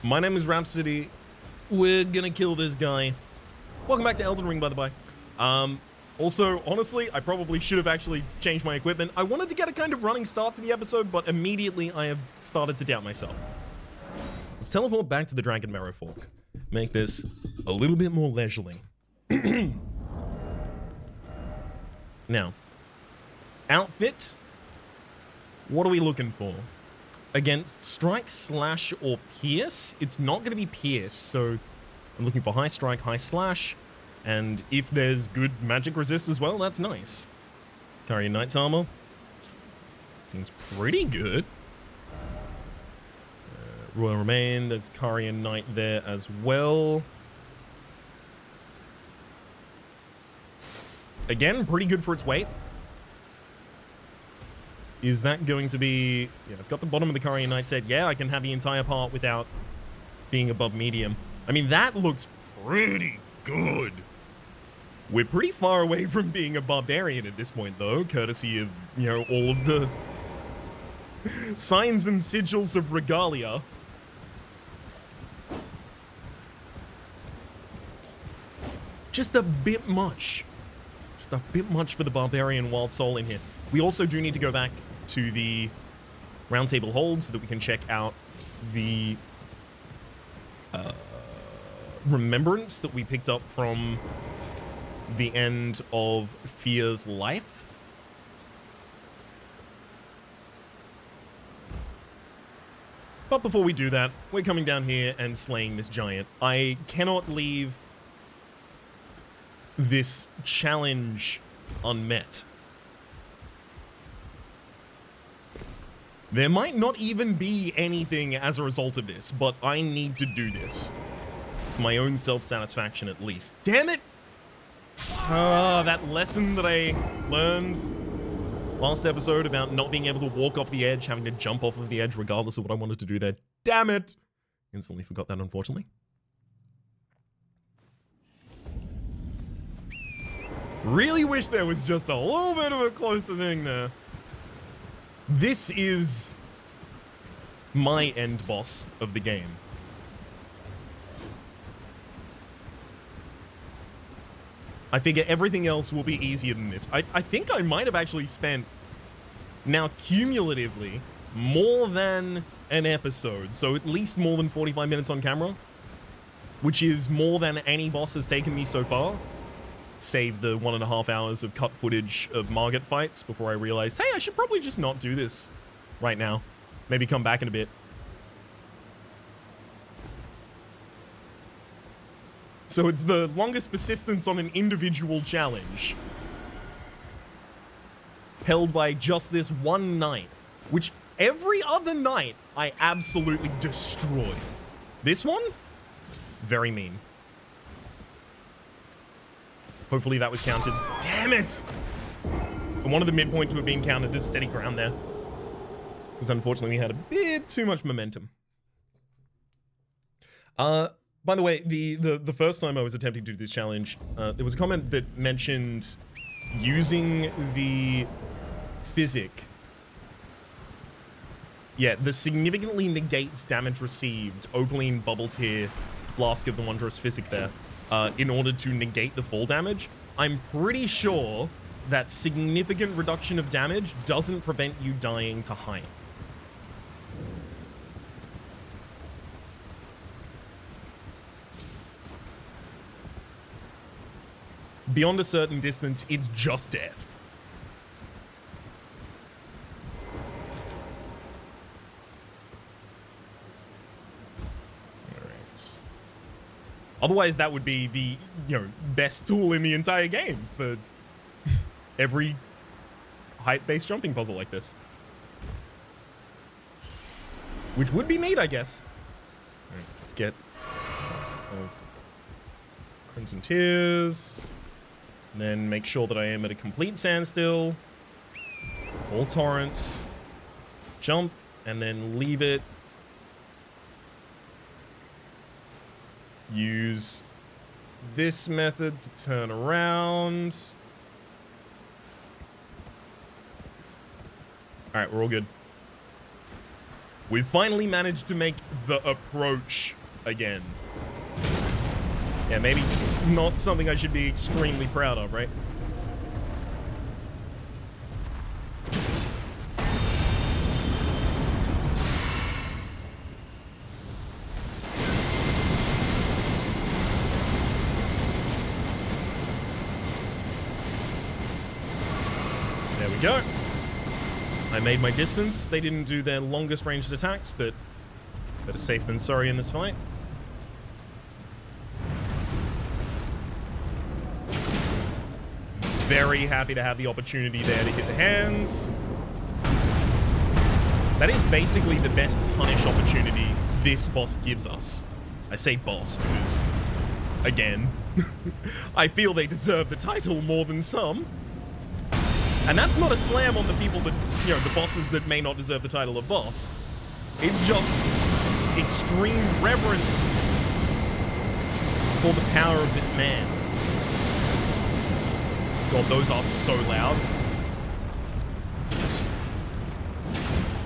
My name is Rhapsody. We're gonna kill this guy. Welcome back to Elden Ring, by the way. Also, honestly, I probably should have actually changed my equipment. I wanted to get a kind of running start to the episode, but immediately I have started to doubt myself. Let's teleport back to the Dragon Marrow Fork. Make this a little bit more leisurely. Now, outfit. What are we looking for? Against strike, slash, or pierce? It's not going to be pierce, so I'm looking for high strike, high slash, and if there's good magic resist as well, that's nice. Carian Knight's armor. Seems pretty good. Royal Remain, there's Carian Knight there as well. Again, pretty good for its weight. Is that going to be... Yeah, I've got the bottom of the Carian Knight set. Yeah, I can have the entire part without being above medium. I mean, that looks pretty good. We're pretty far away from being a barbarian at this point, though, courtesy of, you know, all of the signs and sigils of regalia. Just a bit much. Just a bit much for the barbarian wild soul in here. We also do need to go back to the round table hold so that we can check out the remembrance that we picked up from the end of Fear's life. But before we do that, we're coming down here and slaying this giant. I cannot leave this challenge unmet. There might not even be anything as a result of this, but I need to do this. For my own self-satisfaction, at least. Damn it! That lesson that I learned last episode about not being able to walk off the edge, having to jump off of the edge regardless of what I wanted to do there. Damn it! Instantly forgot that, unfortunately. Really wish there was just a little bit of a closer thing there. This is my end boss of the game. I figure everything else will be easier than this. I think I might have actually spent, now cumulatively, more than an episode. So at least more than 45 minutes on camera. Which is more than any boss has taken me so far. Save the 1.5 hours of cut footage of Margit fights before I realized, hey, I should probably just not do this right now. Maybe come back in a bit. So it's the longest persistence on an individual challenge. Held by just this one night. Which every other night I absolutely destroy. This one? Very mean. Hopefully that was counted. Damn it! I wanted the midpoint to have been counted as steady ground there. Because unfortunately we had a bit too much momentum. By the way, the first time I was attempting to do this challenge, there was a comment that mentioned using the physic. Yeah, the significantly negates damage received, Opaline Bubble Tier, Flask of the Wondrous Physic there. In order to negate the fall damage. I'm pretty sure that significant reduction of damage doesn't prevent you dying to height. Beyond a certain distance, it's just death. Otherwise, that would be the, you know, best tool in the entire game for every height-based jumping puzzle like this. Which would be neat, I guess. Alright, let's get Crimson Tears. And then make sure that I am at a complete standstill. All torrent. Jump, and then leave it. Use this method to turn around. Alright, we're all good. We've finally managed to make the approach again. Yeah, maybe not something I should be extremely proud of, right? There we go. I made my distance. They didn't do their longest ranged attacks, but better safe than sorry in this fight. Very happy to have the opportunity there to hit the hands. That is basically the best punish opportunity this boss gives us. I say boss because, again, I feel they deserve the title more than some. And that's not a slam on the people that, you know, the bosses that may not deserve the title of boss. It's just extreme reverence for the power of this man. God, those are so loud.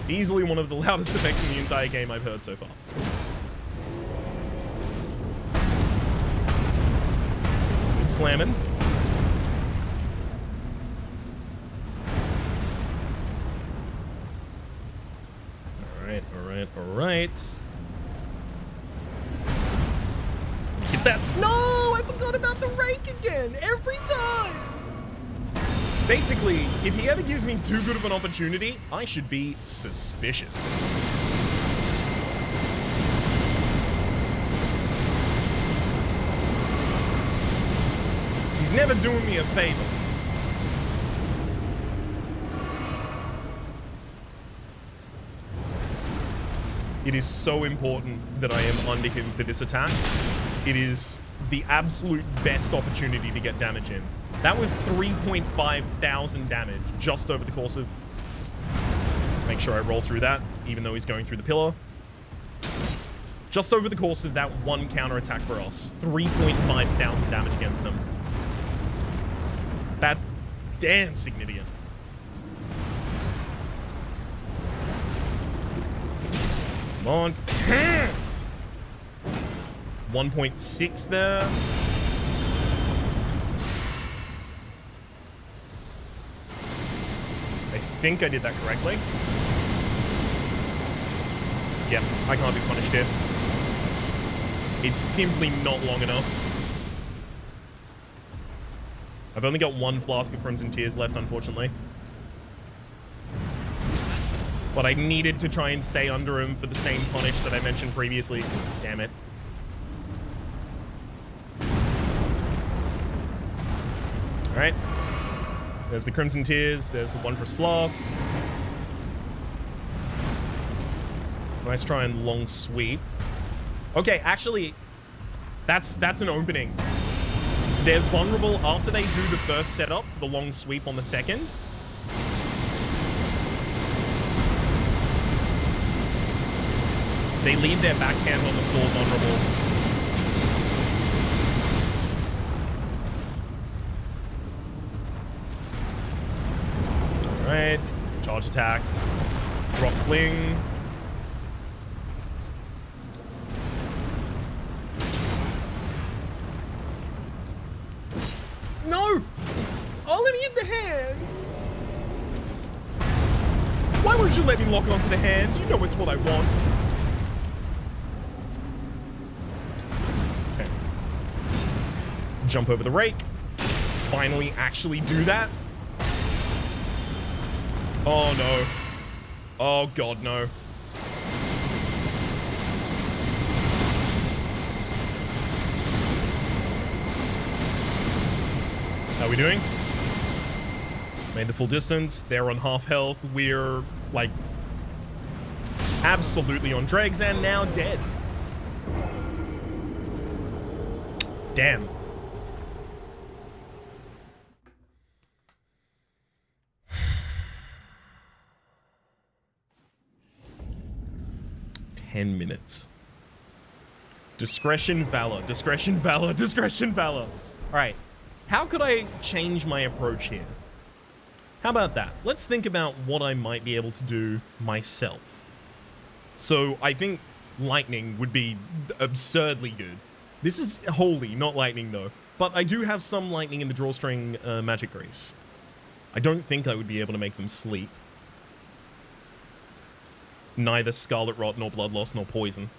Easily one of the loudest effects in the entire game I've heard so far. Good slamming. Alright. Get that. No! I forgot about the rake again! Every time! Basically, if he ever gives me too good of an opportunity, I should be suspicious. He's never doing me a favor. It is so important that I am under him for this attack. It is the absolute best opportunity to get damage in. That was 3,500 damage just over the course of... Make sure I roll through that, even though he's going through the pillar. Just over the course of that one counter attack for us. 3,500 damage against him. That's damn significant. Come on. Hands! 1.6 there. I think I did that correctly. Yep, I can't be punished here. It's simply not long enough. I've only got one flask of Crimson Tears left, unfortunately. But I needed to try and stay under him for the same punish that I mentioned previously. Damn it. Alright. There's the Crimson Tears. There's the Wondrous Flask. Nice try and long sweep. Okay, actually, that's an opening. They're vulnerable after they do the first setup, the long sweep on the second. They leave their backhand on the floor vulnerable. Alright. Charge attack. Rock fling. No! Oh, let me hit the hand! Why won't you let me lock onto the hand? You know it's what I want. Jump over the rake. Finally actually do that. Oh no. Oh god, no. How are we doing? Made the full distance. They're on half health. We're like absolutely on dregs and now dead. Damn. Minutes. Discretion, valor, discretion, valor, discretion, valor. All right. How could I change my approach here? How about that? Let's think about what I might be able to do myself. So I think lightning would be absurdly good. This is holy, not lightning though. But I do have some lightning in the drawstring magic grease. I don't think I would be able to make them sleep. Neither Scarlet Rot, nor Blood Loss, nor Poison.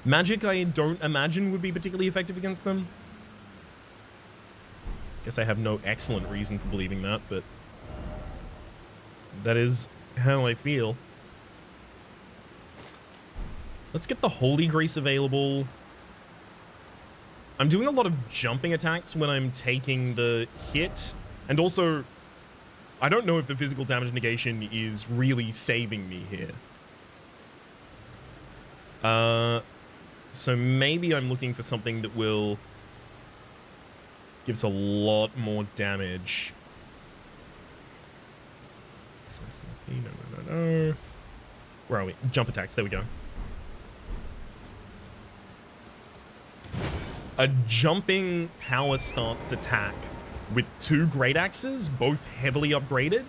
Magic, I don't imagine, would be particularly effective against them. Guess I have no excellent reason for believing that, but that is how I feel. Let's get the Holy Grease available. I'm doing a lot of jumping attacks when I'm taking the hit, and also, I don't know if the physical damage negation is really saving me here. So maybe I'm looking for something that will give us a lot more damage. No. Where are we? Jump attacks, there we go. A jumping power stance attack with 2 great axes, both heavily upgraded.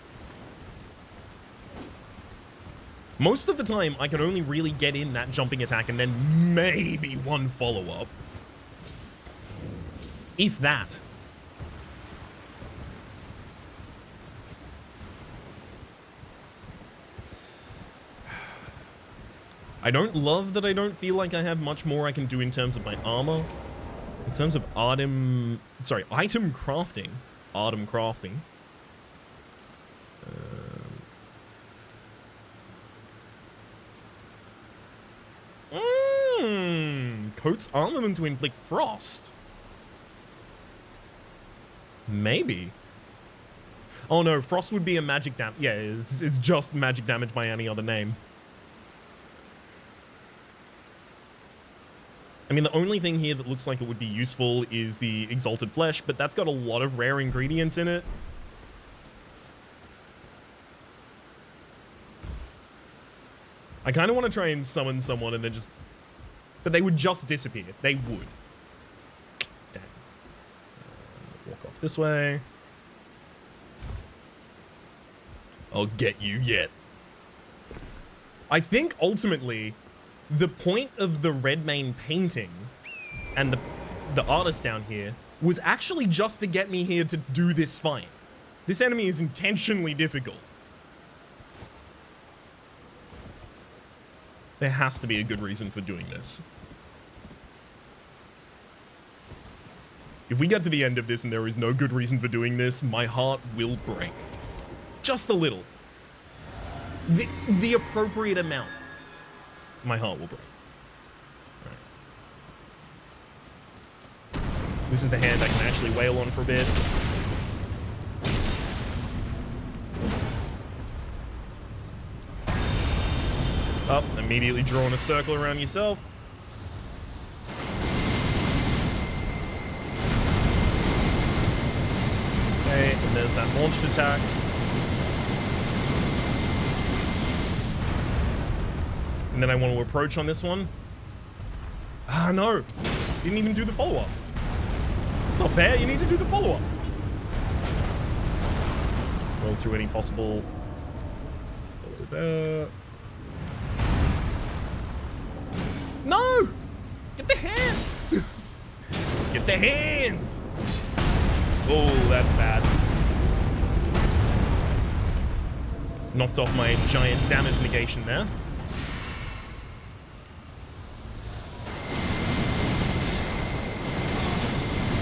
Most of the time, I can only really get in that jumping attack and then maybe 1 follow-up. If that. I don't love that I don't feel like I have much more I can do in terms of my armor. In terms of item crafting. Item crafting. Coats armament to inflict frost. Maybe. Oh no, frost would be a magic damage. Yeah, it's just magic damage by any other name. I mean, the only thing here that looks like it would be useful is the Exalted Flesh, but that's got a lot of rare ingredients in it. I kind of want to try and summon someone and then just... But they would just disappear. They would. Damn. Walk off this way. I'll get you yet. I think, ultimately, the point of the Redmane painting and the artist down here was actually just to get me here to do this fight. This enemy is intentionally difficult. There has to be a good reason for doing this. If we get to the end of this and there is no good reason for doing this, my heart will break. Just a little. The appropriate amount. My heart will break. All right. This is the hand I can actually wail on for a bit. Up, immediately drawing a circle around yourself. Okay, and there's that launched attack. And then I want to approach on this one. Ah, no. Didn't even do the follow-up. It's not fair. You need to do the follow-up. Roll through any possible... No! Get the hands! Get the hands! Oh, that's bad. Knocked off my giant damage negation there.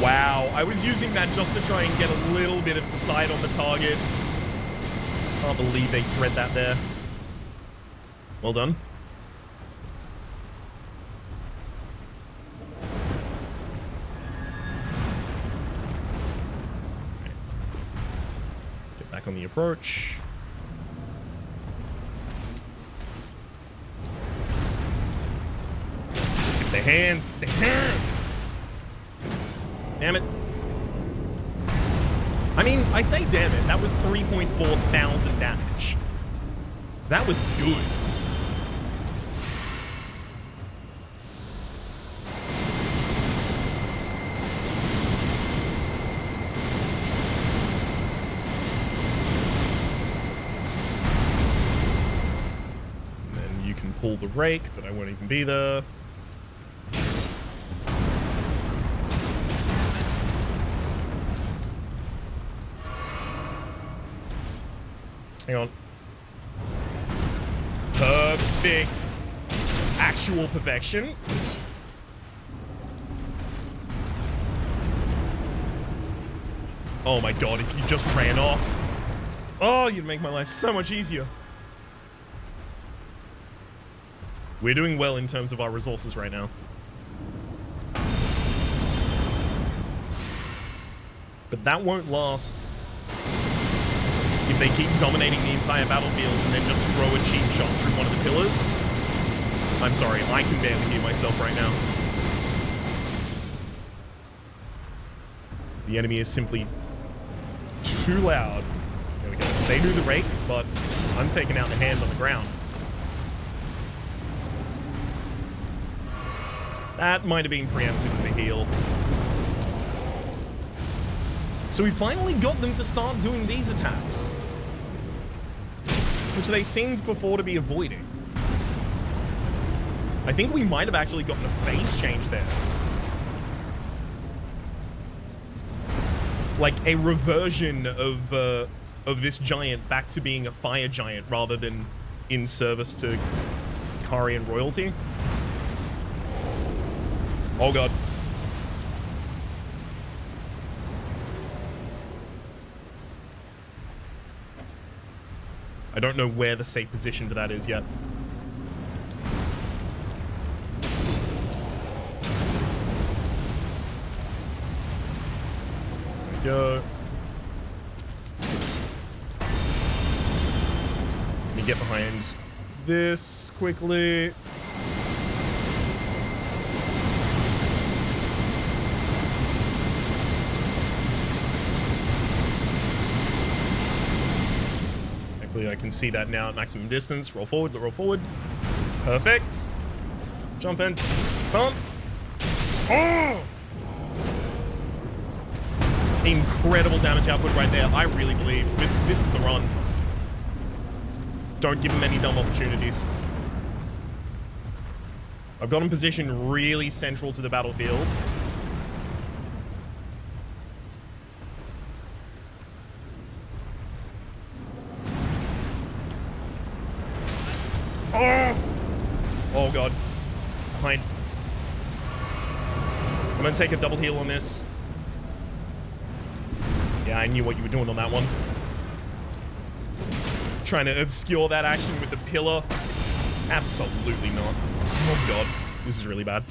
Wow, I was using that just to try and get a little bit of sight on the target. Can't believe they thread that there. Well done. Let's get back on the approach. Get the hands, get the hands! Damn it. I mean, I say damn it. That was 3,400 damage. That was good. pull the rake, but I won't even be there. Hang on. Perfect. Actual perfection. Oh my god, if you just ran off. Oh, you'd make my life so much easier. We're doing well in terms of our resources right now. But that won't last if they keep dominating the entire battlefield and then just throw a cheap shot through one of the pillars. I'm sorry, I can barely hear myself right now. The enemy is simply too loud. There we go. They do the rake, but I'm taking out the hand on the ground. That might have been preempted with a heal. So we finally got them to start doing these attacks, which they seemed before to be avoiding. I think we might have actually gotten a phase change there. Like a reversion of this giant back to being a fire giant rather than in service to Karian royalty. Oh god. I don't know where the safe position for that is yet. There we go. Let me get behind this quickly. I can see that now at maximum distance. Roll forward, roll forward. Perfect. Jump in. Bump. Oh! Incredible damage output right there. I really believe this is the run. Don't give him any dumb opportunities. I've got him positioned really central to the battlefield. Oh god. Behind. I'm gonna take a double heal on this. Yeah, I knew what you were doing on that one. Trying to obscure that action with the pillar. Absolutely not. Oh god. This is really bad.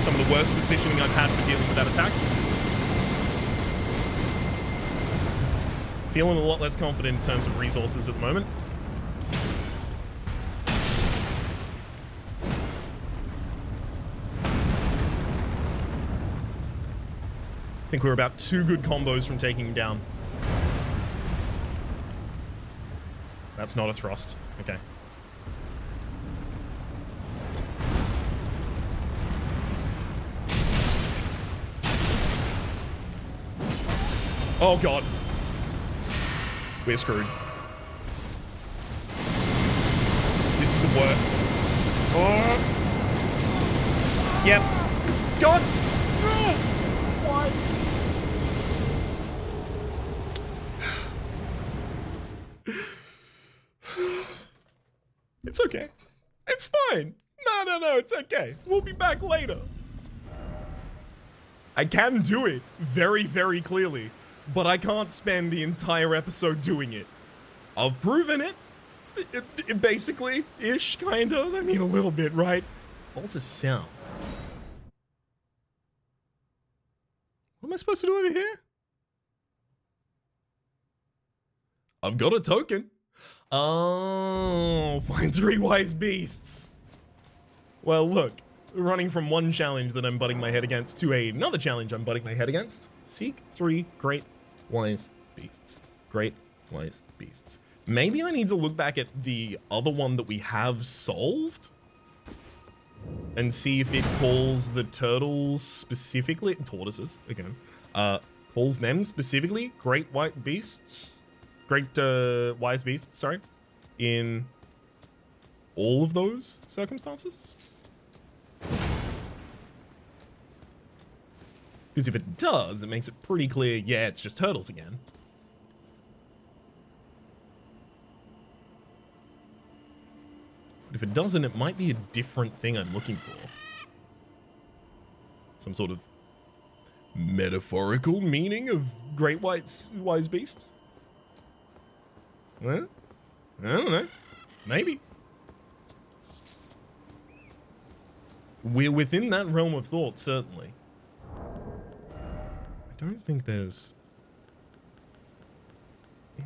Some of the worst positioning I've had for dealing with that attack. Feeling a lot less confident in terms of resources at the moment. I think we're about 2 good combos from taking him down. That's not a thrust. Okay. Oh god. We're screwed. This is the worst. Oh. Yep. God. Oh. Why? It's okay. It's fine. No, it's okay. We'll be back later. I can do it very, very clearly, but I can't spend the entire episode doing it. I've proven it. Basically, ish, kind of. I mean, a little bit, right? Altar South. What am I supposed to do over here? I've got a token. Oh, find 3 wise beasts. Well, look. Running from one challenge that I'm butting my head against to another challenge I'm butting my head against. Seek 3 great wise beasts. Great wise beasts. Maybe I need to look back at the other one that we have solved and see if it calls the turtles specifically, tortoises again, calls them specifically great white beasts. Great wise beasts, sorry, in all of those circumstances? Because if it does, it makes it pretty clear, yeah, it's just turtles again. But if it doesn't, it might be a different thing I'm looking for. Some sort of metaphorical meaning of great wise beast? Well, I don't know. Maybe. We're within that realm of thought, certainly. I don't think there's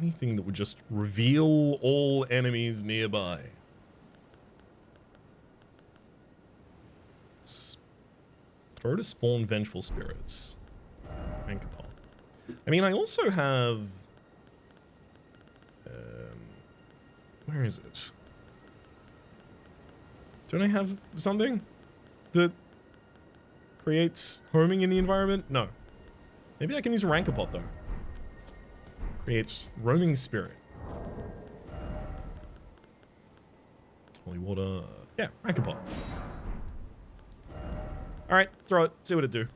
anything that would just reveal all enemies nearby. Throw to spawn vengeful spirits. Rankapon. I mean, I also have... where is it? Don't I have something that creates homing in the environment? No. Maybe I can use a Rankapot, though. Creates roaming spirit. Holy water. Yeah, Rankapot. Alright, throw it. See what it do.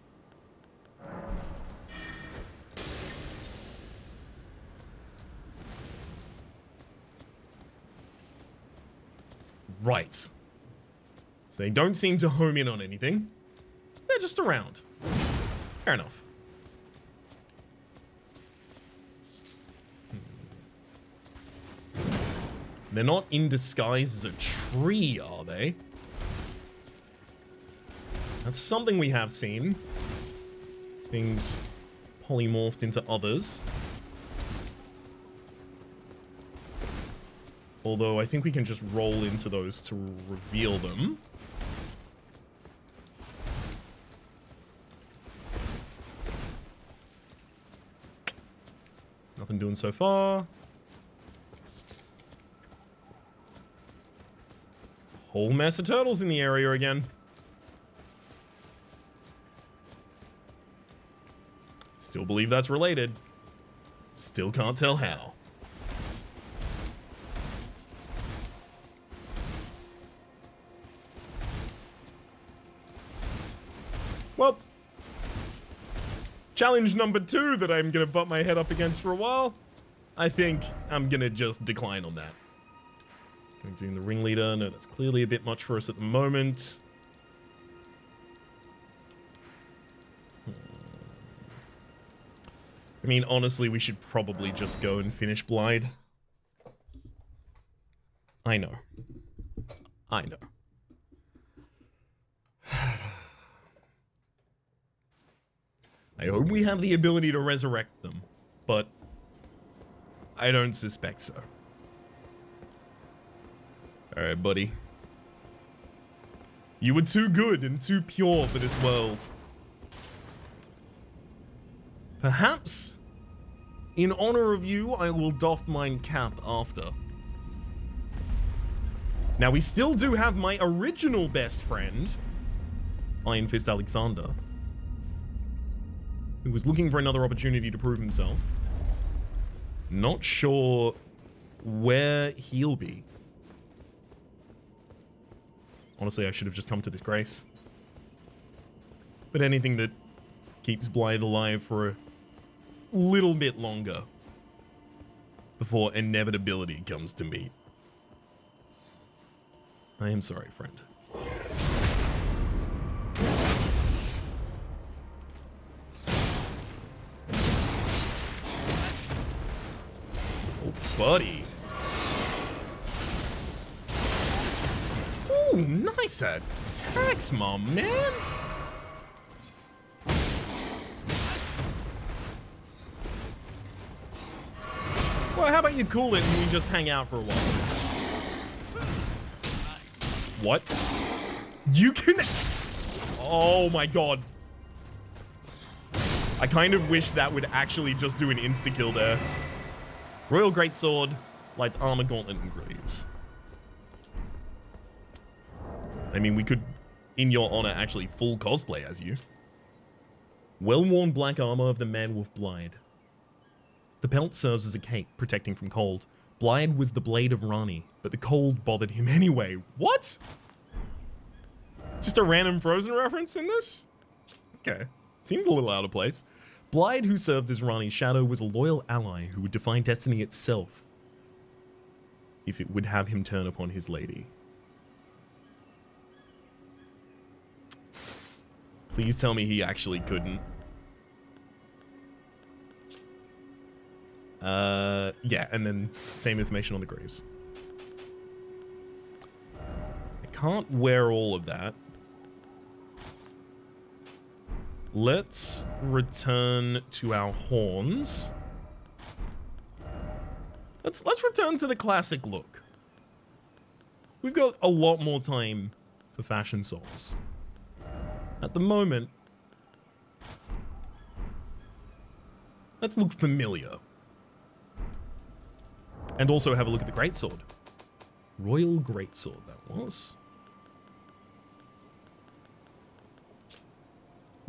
Right. So they don't seem to home in on anything. They're just around. Fair enough. They're not in disguise as a tree, are they? That's something we have seen. Things polymorphed into others. Although I think we can just roll into those to reveal them. Nothing doing so far. Whole mess of turtles in the area again. Still believe that's related. Still can't tell how. Well, challenge number 2 that I'm gonna butt my head up against for a while. I think I'm gonna just decline on that. Doing the ringleader. No, that's clearly a bit much for us at the moment. I mean, honestly, we should probably just go and finish Blind. I know. I know. I hope we have the ability to resurrect them, but I don't suspect so. Alright, buddy. You were too good and too pure for this world. Perhaps, in honor of you, I will doff mine cap after. Now, we still do have my original best friend, Iron Fist Alexander, who was looking for another opportunity to prove himself. Not sure where he'll be. Honestly, I should have just come to this grace. But anything that keeps Blythe alive for a little bit longer before inevitability comes to meet. I am sorry, friend. Oh, buddy. Ooh, nice attacks, my man. Well, how about you cool it and we just hang out for a while? What? You can... Oh my god. I kind of wish that would actually just do an insta-kill there. Royal Greatsword, Lights Armor, Gauntlet, and Greaves. I mean, we could, in your honor, actually full cosplay as you. Well-worn black armor of the Man with Blind. The pelt serves as a cape, protecting from cold. Blythe was the blade of Rani, but the cold bothered him anyway. What? Just a random Frozen reference in this? Okay. Seems a little out of place. Blythe, who served as Rani's shadow, was a loyal ally who would defy destiny itself if it would have him turn upon his lady. Please tell me he actually couldn't. Yeah, and then same information on the graves. I can't wear all of that. Let's return to our horns. Let's return to the classic look. We've got a lot more time for fashion souls. At the moment, let's look familiar. And also have a look at the greatsword. Royal greatsword, that was.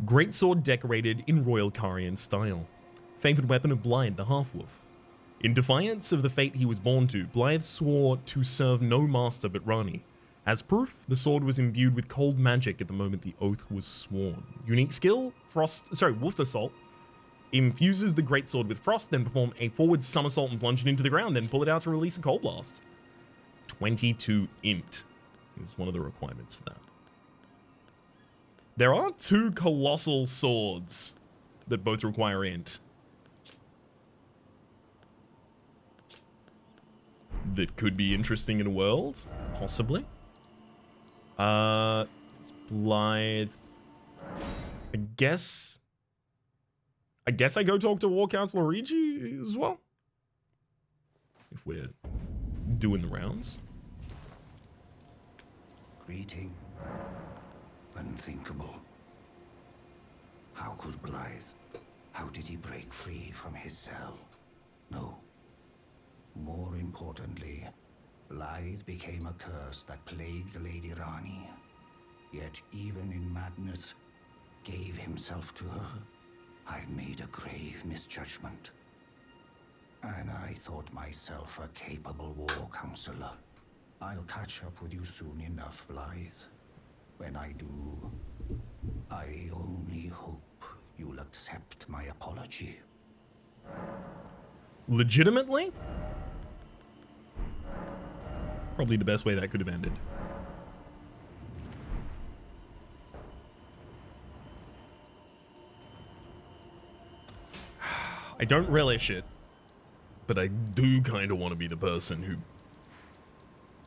Greatsword decorated in royal Carian style. Favored weapon of Blythe, the half-wolf. In defiance of the fate he was born to, Blythe swore to serve no master but Rani. As proof, the sword was imbued with cold magic at the moment the oath was sworn. Unique skill, Wolf Assault. Infuses the greatsword with frost, then perform a forward somersault and plunge it into the ground, then pull it out to release a cold blast. 22 int is one of the requirements for that. There are 2 colossal swords that both require int. That could be interesting in a world, possibly. It's Blythe. I guess I go talk to War Councillor Regi as well. If we're doing the rounds. Greeting. Unthinkable. How could Blythe? How did he break free from his cell? No. More importantly, Blythe became a curse that plagued Lady Rani. Yet even in madness, gave himself to her. I've made a grave misjudgment. And I thought myself a capable war counselor. I'll catch up with you soon enough, Blythe. When I do, I only hope you'll accept my apology. Legitimately? Probably the best way that could have ended. I don't relish it, but I do kind of want to be the person who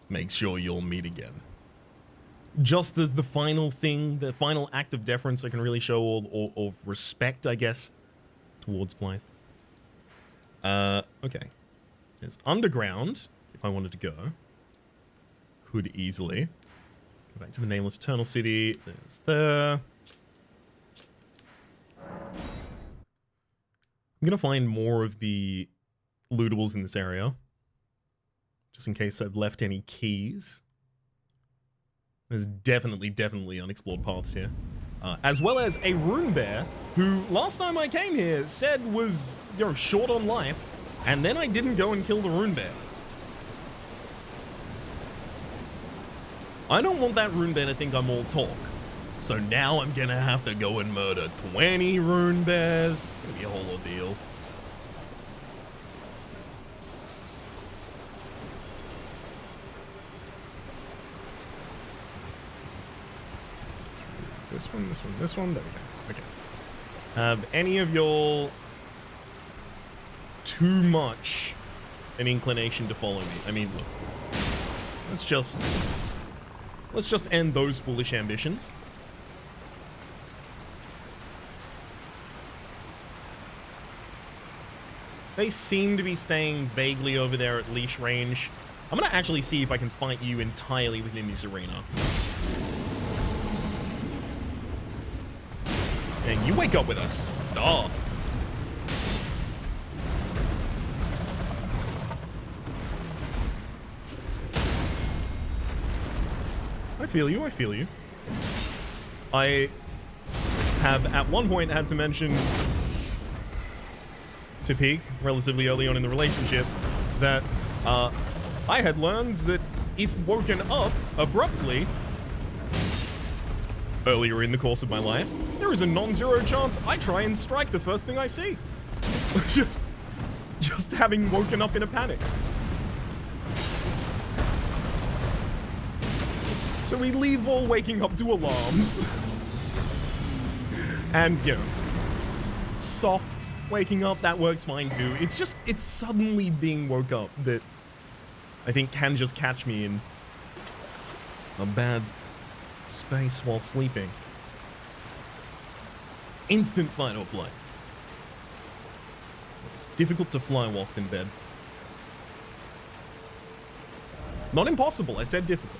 makes sure you'll meet again. Just as the final thing, the final act of deference I can really show, or respect, I guess, towards Blythe. Okay. There's underground, if I wanted to go. Could easily. Go back to the Nameless Eternal City. There's there. I'm gonna find more of the lootables in this area. Just in case I've left any keys. There's definitely unexplored paths here. As well as a rune bear, who last time I came here said was, short on life, and then I didn't go and kill the rune bear. I don't want that rune bear to think I'm all talk. So now I'm gonna have to go and murder 20 rune bears. It's gonna be a whole ordeal. This one, this one, this one. There we go. Okay. Have any of y'all too much an inclination to follow me? I mean, look. Let's just end those foolish ambitions. They seem to be staying vaguely over there at leash range. I'm gonna actually see if I can fight you entirely within this arena. And you wake up with a star. I feel you, I feel you. I have at one point had to mention to peak relatively early on in the relationship that I had learned that if woken up abruptly earlier in the course of my life, there is a non-zero chance I try and strike the first thing I see. Just having woken up in a panic. So we leave all waking up to alarms. And, you know, soft waking up, that works fine too. It's suddenly being woke up that I think can just catch me in a bad space while sleeping. Instant fight or flight. It's difficult to fly whilst in bed. Not impossible, I said difficult.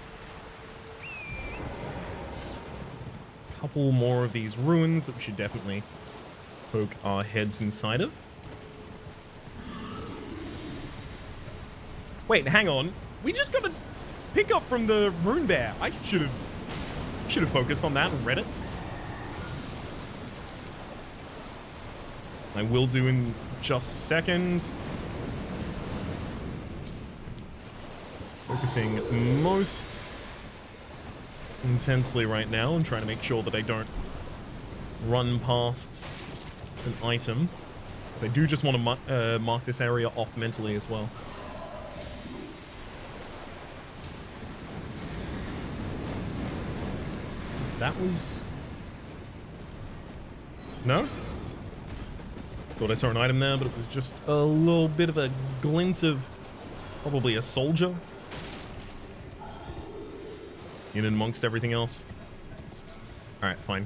A couple more of these ruins that we should definitely poke our heads inside of. Wait, hang on. We just got to pick up from the rune bear. I should have focused on that and read it. I will do in just a second. Focusing most intensely right now and trying to make sure that I don't run past an item. Because I do just want to mark this area off mentally as well. That was... No? Thought I saw an item there, but it was just a little bit of a glint of probably a soldier in amongst everything else. Alright, fine.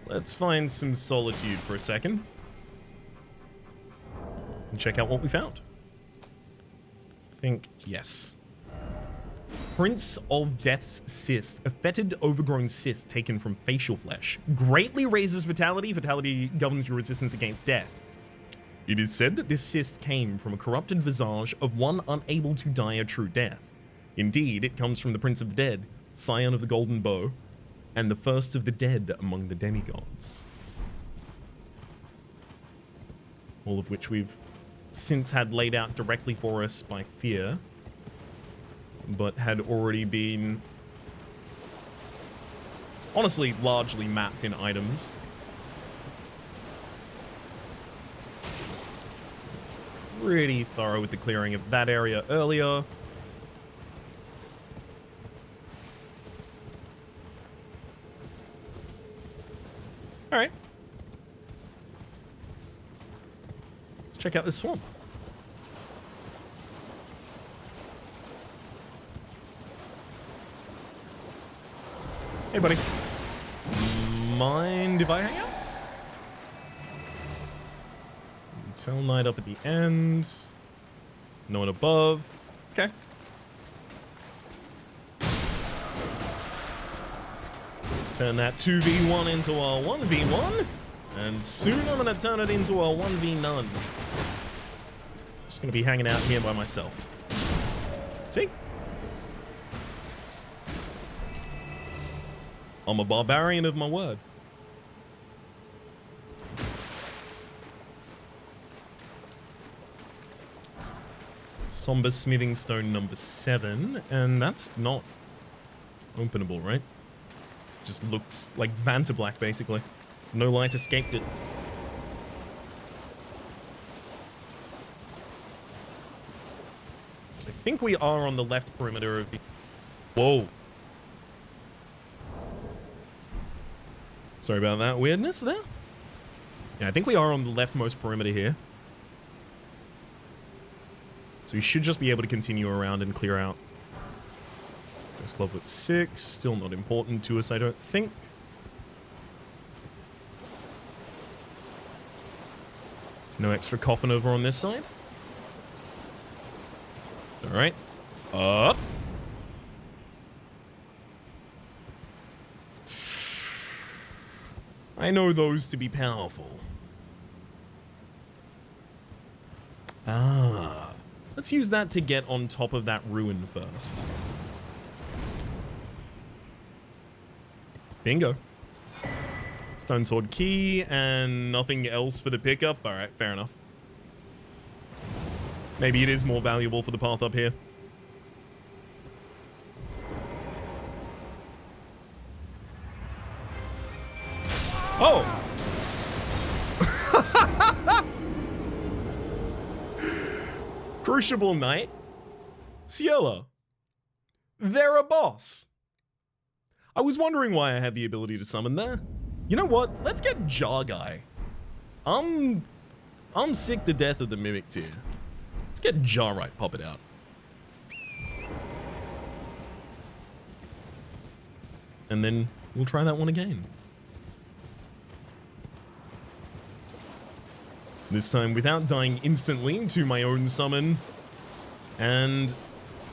Let's find some solitude for a second and check out what we found. I think, yes. Prince of Death's cyst, a fetid, overgrown cyst taken from facial flesh. Greatly raises vitality. Vitality governs your resistance against death. It is said that this cyst came from a corrupted visage of one unable to die a true death. Indeed, it comes from the Prince of the Dead, scion of the Golden Bow, and the first of the dead among the demigods. All of which we've since had laid out directly for us by Fear, but had already been, honestly, largely mapped in items. Pretty thorough with the clearing of that area earlier. Alright. Let's check out this swamp. Hey, buddy. Mind if I hang out? Tell Knight up at the end. No one above. Okay. Turn that 2v1 into a 1v1. And soon I'm going to turn it into a 1v9. Just going to be hanging out here by myself. See? I'm a barbarian of my word. Somber Smithing Stone number 7, and that's not openable, right? Just looks like Vantablack, basically. No light escaped it. I think we are on the left perimeter of the... Whoa. Sorry about that weirdness there. Yeah, I think we are on the leftmost perimeter here. So we should just be able to continue around and clear out. First club at 6. Still not important to us, I don't think. No extra coffin over on this side. Alright. Up. I know those to be powerful. Ah. Let's use that to get on top of that ruin first. Bingo. Let's Stone Sword Key and nothing else for the pickup. Alright, fair enough. Maybe it is more valuable for the path up here. Oh! Crucible Knight. Ciela. They're a boss. I was wondering why I had the ability to summon there. You know what? Let's get Jar Guy. I'm sick to death of the Mimic tier. Let's get Jar right, pop it out. And then we'll try that one again. This time without dying instantly to my own summon and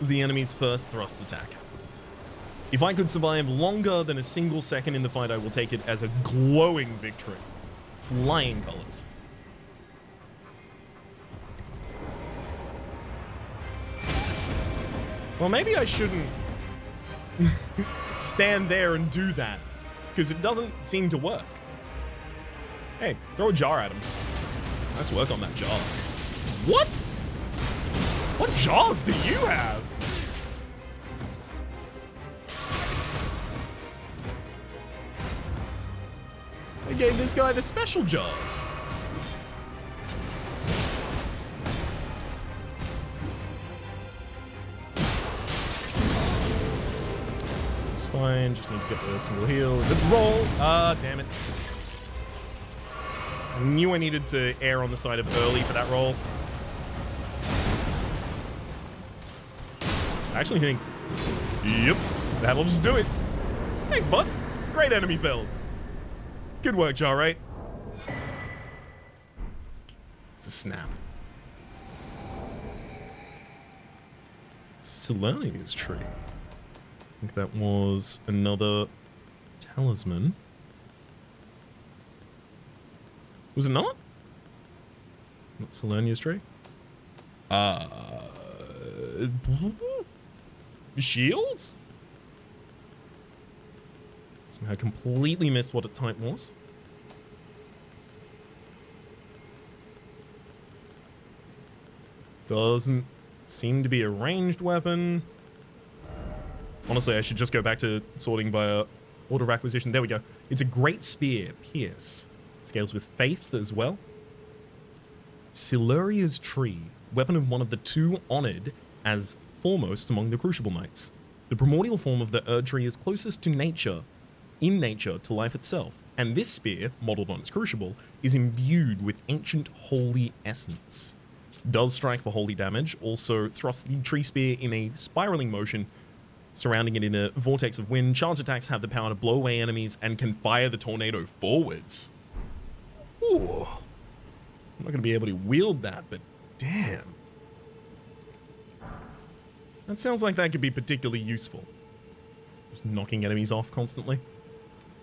the enemy's first thrust attack. If I could survive longer than a single second in the fight, I will take it as a glowing victory. Flying colors. Well, maybe I shouldn't stand there and do that, because it doesn't seem to work. Hey, throw a jar at him. Nice work on that jar. What? What jars do you have? I gave this guy the special jars. It's fine, just need to get the single heal. Good roll. Ah, damn it. I knew I needed to err on the side of early for that roll. I actually think, yep, that'll just do it. Thanks, bud. Great enemy felled. Good work, Jar, right? It's a snap. Liurnia's tree. I think that was another talisman. Was it not? Not Liurnia's tree? Shields? Somehow completely missed what its type was. Doesn't seem to be a ranged weapon. Honestly, I should just go back to sorting via order of acquisition. There we go. It's a great spear, pierce. Scales with faith as well. Liurnia's tree, weapon of one of the two honored as foremost among the Crucible Knights. The primordial form of the Erd tree is closest to nature, in nature, to life itself, and this spear, modeled on its crucible, is imbued with ancient holy essence. Does strike for holy damage, also thrusts the tree spear in a spiraling motion, surrounding it in a vortex of wind. Charge attacks have the power to blow away enemies and can fire the tornado forwards. Ooh. I'm not going to be able to wield that, but damn. That sounds like that could be particularly useful. Just knocking enemies off constantly.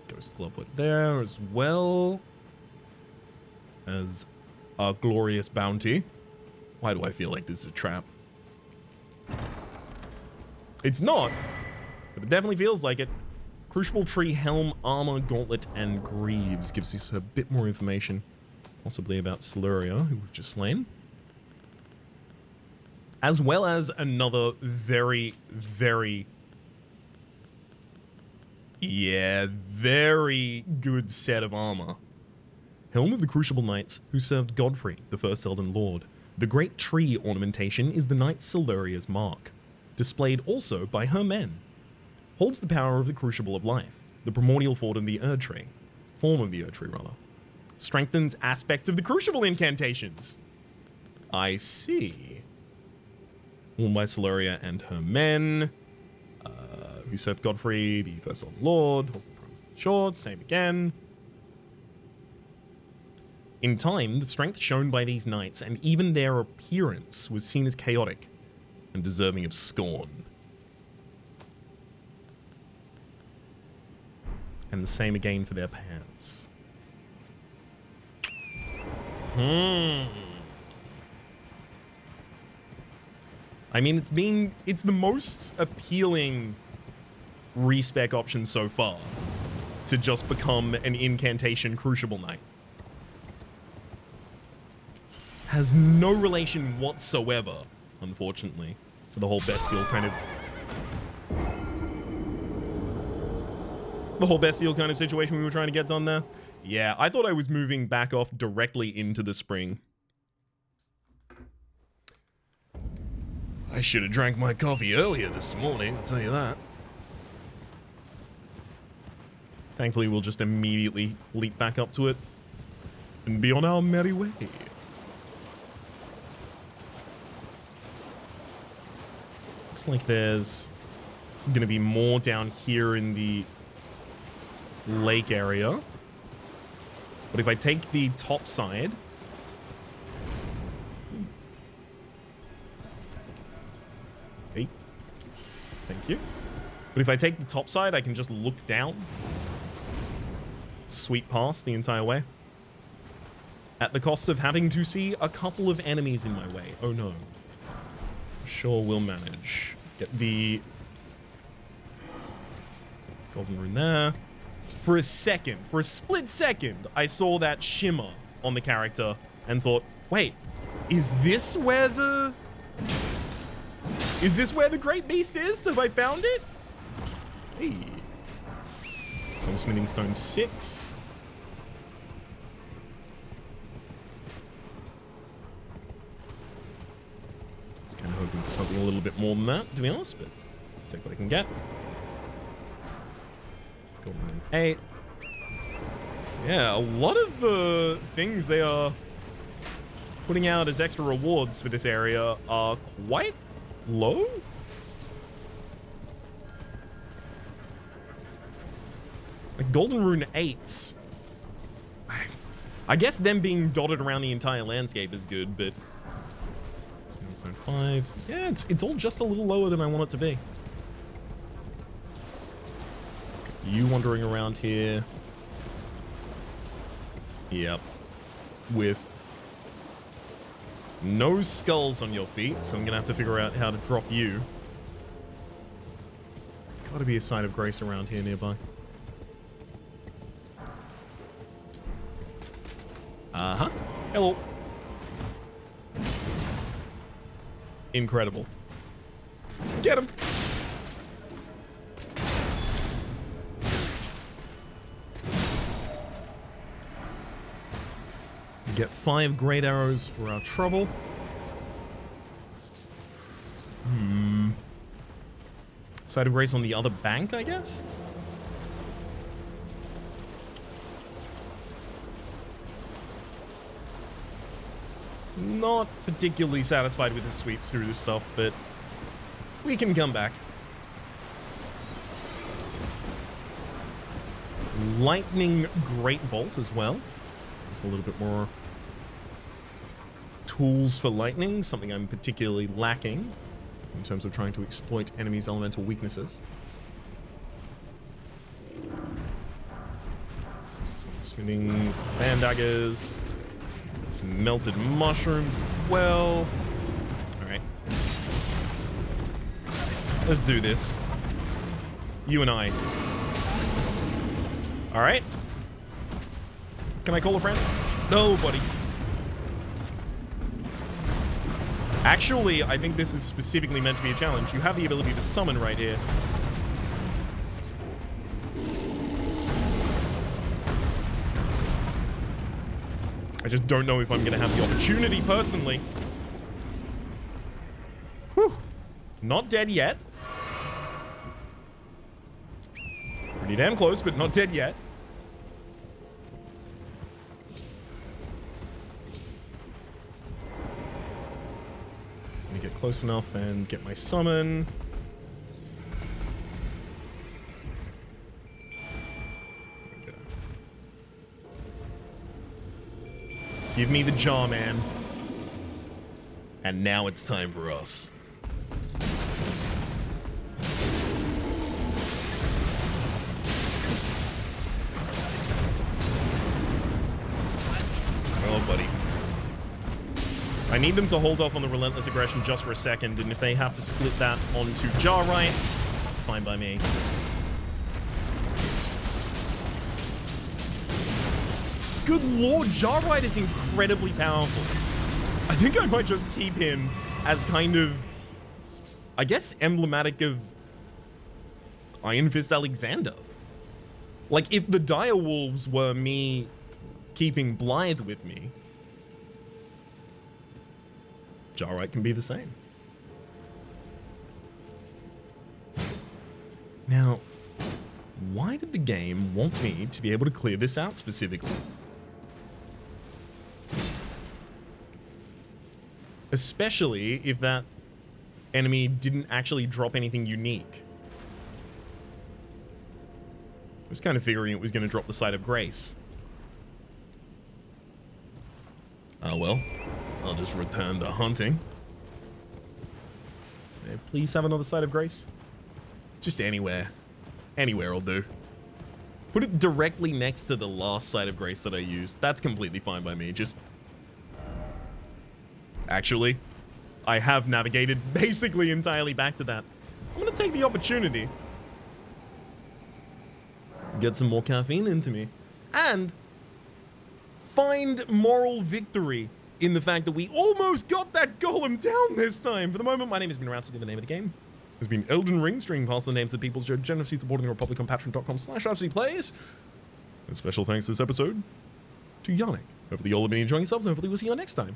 Ghost Glovelet there, as well as our glorious bounty. Why do I feel like this is a trap? It's not, but it definitely feels like it. Crucible Tree, Helm, Armor, Gauntlet, and Greaves gives us a bit more information, possibly about Liurnia, who we've just slain. As well as another very, very, very good set of armor. Helm of the Crucible Knights, who served Godfrey, the first Elden Lord. The great tree ornamentation is the Knight Liurnia's mark, displayed also by her men. Holds the power of the Crucible of Life, the primordial form of the Erd tree. Strengthens aspects of the Crucible incantations. I see. Worn by Liurnia and her men, who served Godfrey, the first Elden Lord. Holds the short, same again. In time, the strength shown by these knights and even their appearance was seen as chaotic and deserving of scorn. And the same again for their pants. I mean, it's the most appealing respec option so far. to just become an incantation Crucible Knight. Has no relation whatsoever, unfortunately, to the whole bestial kind of... The whole bestial kind of situation we were trying to get done there. Yeah, I thought I was moving back off directly into the spring. I should have drank my coffee earlier this morning, I'll tell you that. Thankfully, we'll just immediately leap back up to it and be on our merry way. Looks like there's gonna be more down here in the lake area. But if I take the top side... Hey. Thank you. But if I take the top side, I can just look down. Sweep past the entire way. At the cost of having to see a couple of enemies in my way. Oh no. Sure, we'll manage. Get the golden rune there. For a second, for a split second, I saw that shimmer on the character and thought, wait, is this where the Great Beast is? Have I found it? Hey. Soulsmithing Stone 6. Just kind of hoping for something a little bit more than that, to be honest, but take what I can get. Golden 8. Yeah, a lot of the things they are putting out as extra rewards for this area are quite low. Like Golden Rune 8s. I guess them being dotted around the entire landscape is good, but... Zone 5. Yeah, it's all just a little lower than I want it to be. You wandering around here. Yep. With no skulls on your feet, so I'm gonna have to figure out how to drop you. Gotta be a sign of grace around here nearby. Uh-huh. Hello. Incredible. Get him! We get 5 great arrows for our trouble. Side of grace on the other bank, I guess? Not particularly satisfied with the sweeps through this stuff, but we can come back. Lightning Great Bolt as well. There's a little bit more tools for lightning, something I'm particularly lacking in terms of trying to exploit enemies' elemental weaknesses. Some spinning band daggers. Some melted mushrooms as well. Alright. Let's do this. You and I. Alright. Can I call a friend? No, buddy. Actually, I think this is specifically meant to be a challenge. You have the ability to summon right here. I just don't know if I'm going to have the opportunity personally. Whew. Not dead yet. Pretty damn close, but not dead yet. Let me get close enough and get my summon. Give me the jaw, man. And now it's time for us. Oh, buddy. I need them to hold off on the relentless aggression just for a second, and if they have to split that onto Jarrite, it's fine by me. Good lord, Jarrite is incredibly powerful. I think I might just keep him as kind of, I guess, emblematic of Iron Fist Alexander. Like, if the Dire Wolves were me keeping Blythe with me, Jarrite can be the same. Now, why did the game want me to be able to clear this out specifically? Especially if that enemy didn't actually drop anything unique. I was kind of figuring it was going to drop the Site of Grace. Oh well, I'll just return to hunting. May I please have another Site of Grace? Just anywhere. Anywhere will do. Put it directly next to the last Site of Grace that I used. That's completely fine by me. Just... Actually, I have navigated basically entirely back to that. I'm going to take the opportunity. Get some more caffeine into me. And find moral victory in the fact that we almost got that golem down this time. For the moment, my name has been Rhapsody, the name of the game has been Elden Ring, streaming past the names of the people who generously supporting the Republic on patreon.com/RhapsodyPlays. And special thanks this episode to Yannick. Hopefully you all have been enjoying yourselves, and hopefully we'll see you next time.